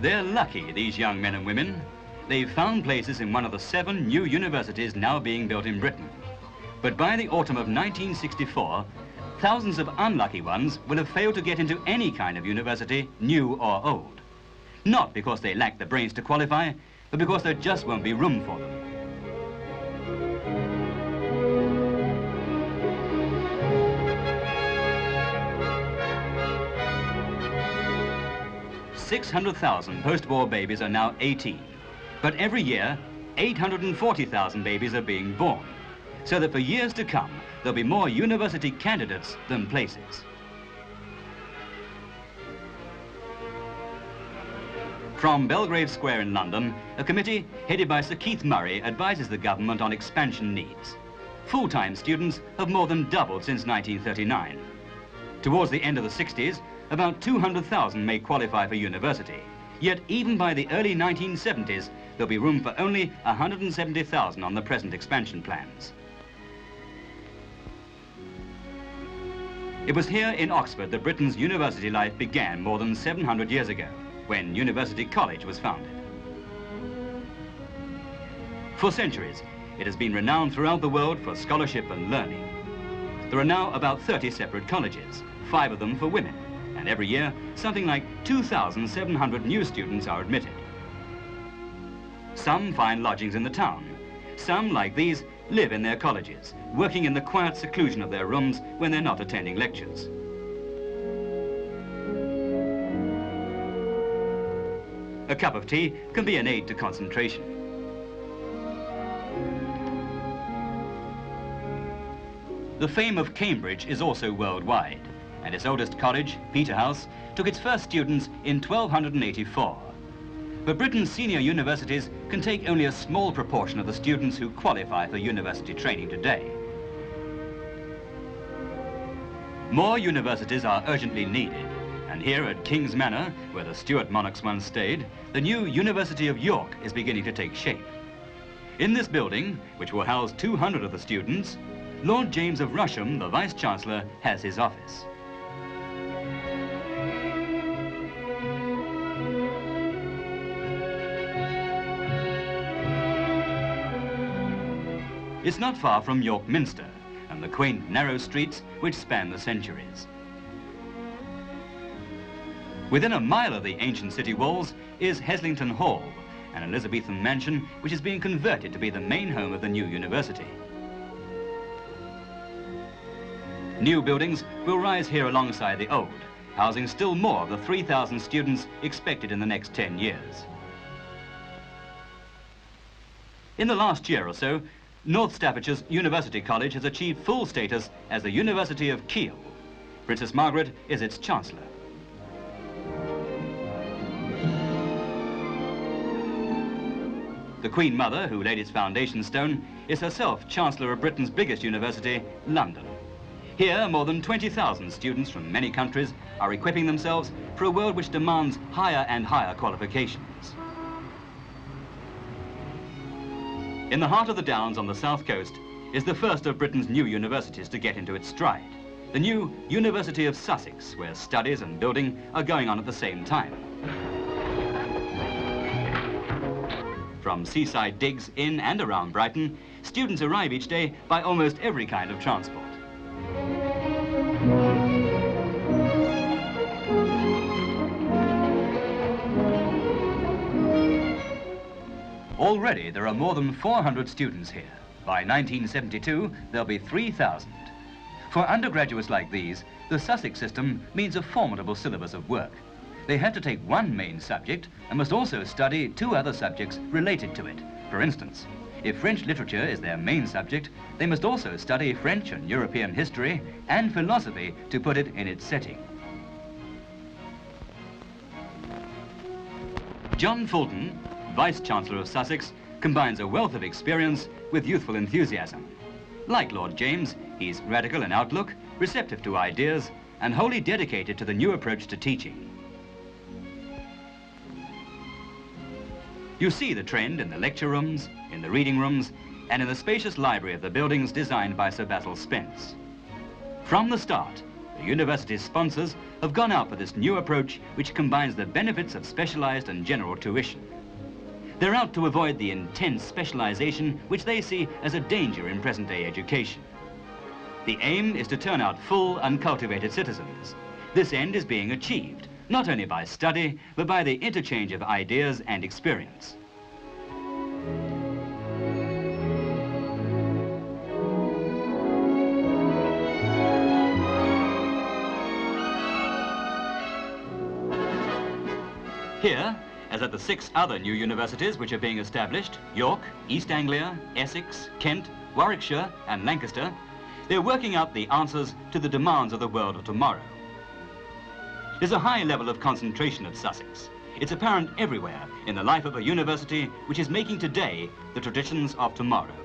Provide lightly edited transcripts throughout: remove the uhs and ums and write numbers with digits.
They're lucky, these young men and women. They've found places in one of the 7 new universities now being built in Britain. But by the autumn of 1964, thousands of unlucky ones will have failed to get into any kind of university, new or old. Not because they lack the brains to qualify, but because there just won't be room for them. "600,000 post-war babies are now 18, but every year 840,000 babies are being born, so that for years to come there'll be more university candidates than places." From Belgrave Square in London, a committee headed by Sir Keith Murray advises the government on expansion needs. Full-time students have more than doubled since 1939. Towards the end of the 60s, about 200,000 may qualify for university. Yet even by the early 1970s, there'll be room for only 170,000 on the present expansion plans. It was here in Oxford that Britain's university life began more than 700 years ago, when University College was founded. For centuries, it has been renowned throughout the world for scholarship and learning. There are now about 30 separate colleges, 5 of them for women, and every year, something like 2,700 new students are admitted. Some find lodgings in the town. Some, like these, live in their colleges, working in the quiet seclusion of their rooms when they're not attending lectures. A cup of tea can be an aid to concentration. The fame of Cambridge is also worldwide, and its oldest college, Peterhouse, took its first students in 1284. But Britain's senior universities can take only a small proportion of the students who qualify for university training today. More universities are urgently needed, and here at King's Manor, where the Stuart monarchs once stayed, the new University of York is beginning to take shape. In this building, which will house 200 of the students, Lord James of Rusholme, the Vice-Chancellor, has his office. It's not far from York Minster and the quaint narrow streets which span the centuries. Within a mile of the ancient city walls is Heslington Hall, an Elizabethan mansion which is being converted to be the main home of the new university. New buildings will rise here alongside the old, housing still more of the 3,000 students expected in the next 10 years. In the last year or so, North Staffordshire's University College has achieved full status as the University of Kiel. Princess Margaret is its Chancellor. The Queen Mother, who laid its foundation stone, is herself Chancellor of Britain's biggest university, London. Here, more than 20,000 students from many countries are equipping themselves for a world which demands higher and higher qualifications. In the heart of the Downs on the south coast is the first of Britain's new universities to get into its stride, the new University of Sussex, where studies and building are going on at the same time. From seaside digs in and around Brighton, students arrive each day by almost every kind of transport. Already there are more than 400 students here. By 1972, there'll be 3,000. For undergraduates like these, the Sussex system means a formidable syllabus of work. They have to take one main subject and must also study 2 other subjects related to it. For instance, if French literature is their main subject, they must also study French and European history and philosophy to put it in its setting. John Fulton, Vice-Chancellor of Sussex, combines a wealth of experience with youthful enthusiasm. Like Lord James, he's radical in outlook, receptive to ideas, and wholly dedicated to the new approach to teaching. You see the trend in the lecture rooms, in the reading rooms, and in the spacious library of the buildings designed by Sir Basil Spence. From the start, the university's sponsors have gone out for this new approach which combines the benefits of specialized and general tuition. They're out to avoid the intense specialization which they see as a danger in present-day education. The aim is to turn out full, uncultivated citizens. This end is being achieved, not only by study, but by the interchange of ideas and experience. Here, as at the 6 other new universities which are being established, York, East Anglia, Essex, Kent, Warwickshire and Lancaster, they're working out the answers to the demands of the world of tomorrow. There's a high level of concentration at Sussex. It's apparent everywhere in the life of a university which is making today the traditions of tomorrow.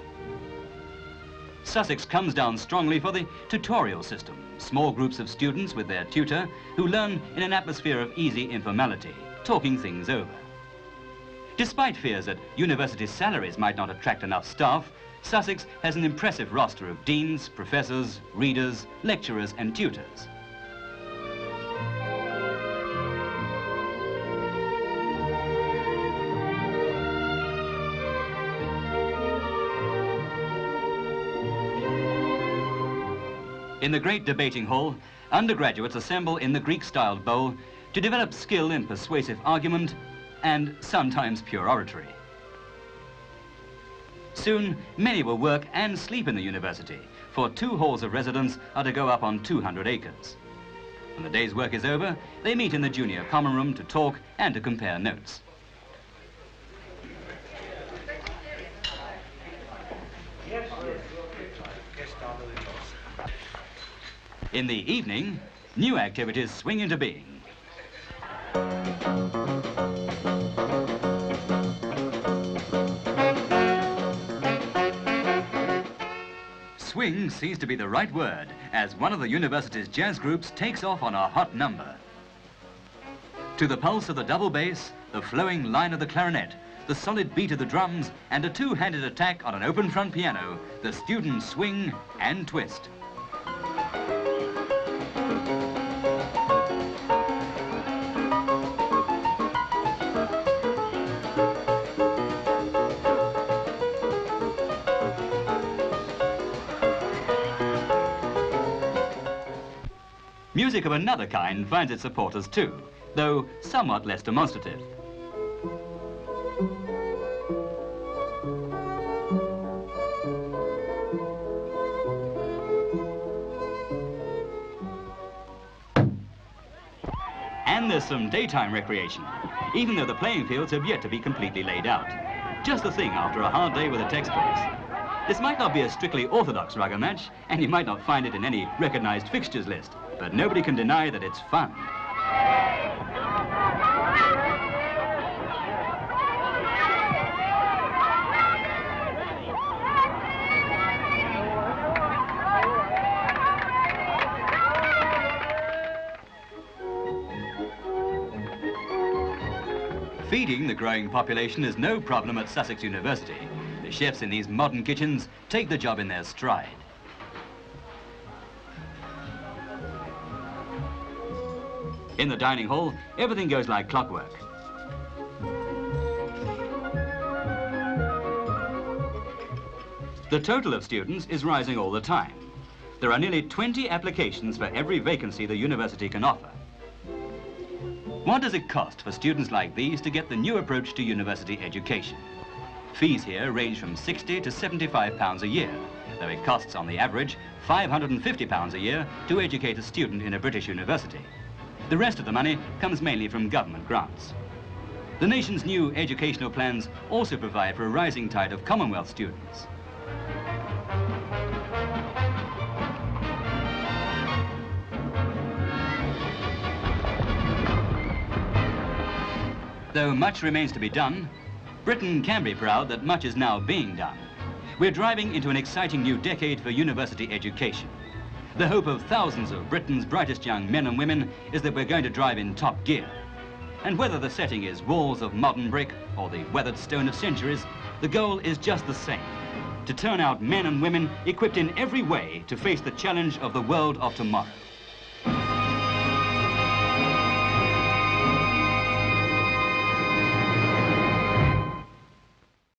Sussex comes down strongly for the tutorial system, small groups of students with their tutor who learn in an atmosphere of easy informality, talking things over. Despite fears that university salaries might not attract enough staff, Sussex has an impressive roster of deans, professors, readers, lecturers and tutors. In the great debating hall, undergraduates assemble in the Greek-styled bowl to develop skill in persuasive argument and sometimes pure oratory. Soon, many will work and sleep in the university, for 2 halls of residence are to go up on 200 acres. When the day's work is over, they meet in the junior common room to talk and to compare notes. In the evening, new activities swing into being. Swing seems to be the right word, as one of the university's jazz groups takes off on a hot number. To the pulse of the double bass, the flowing line of the clarinet, the solid beat of the drums, and a 2-handed attack on an open front piano, the students swing and twist. Music of another kind finds its supporters too, though somewhat less demonstrative. And there's some daytime recreation, even though the playing fields have yet to be completely laid out. Just the thing after a hard day with the textbooks. This might not be a strictly orthodox rugger match, and you might not find it in any recognized fixtures list, but nobody can deny that it's fun. Feeding the growing population is no problem at Sussex University. The chefs in these modern kitchens take the job in their stride. In the dining hall, everything goes like clockwork. The total of students is rising all the time. There are nearly 20 applications for every vacancy the university can offer. What does it cost for students like these to get the new approach to university education? Fees here range from £60 to £75 a year, though it costs on the average £550 a year to educate a student in a British university. The rest of the money comes mainly from government grants. The nation's new educational plans also provide for a rising tide of Commonwealth students. Though much remains to be done, Britain can be proud that much is now being done. We're driving into an exciting new decade for university education. The hope of thousands of Britain's brightest young men and women is that we're going to drive in top gear. And whether the setting is walls of modern brick or the weathered stone of centuries, the goal is just the same: to turn out men and women equipped in every way to face the challenge of the world of tomorrow.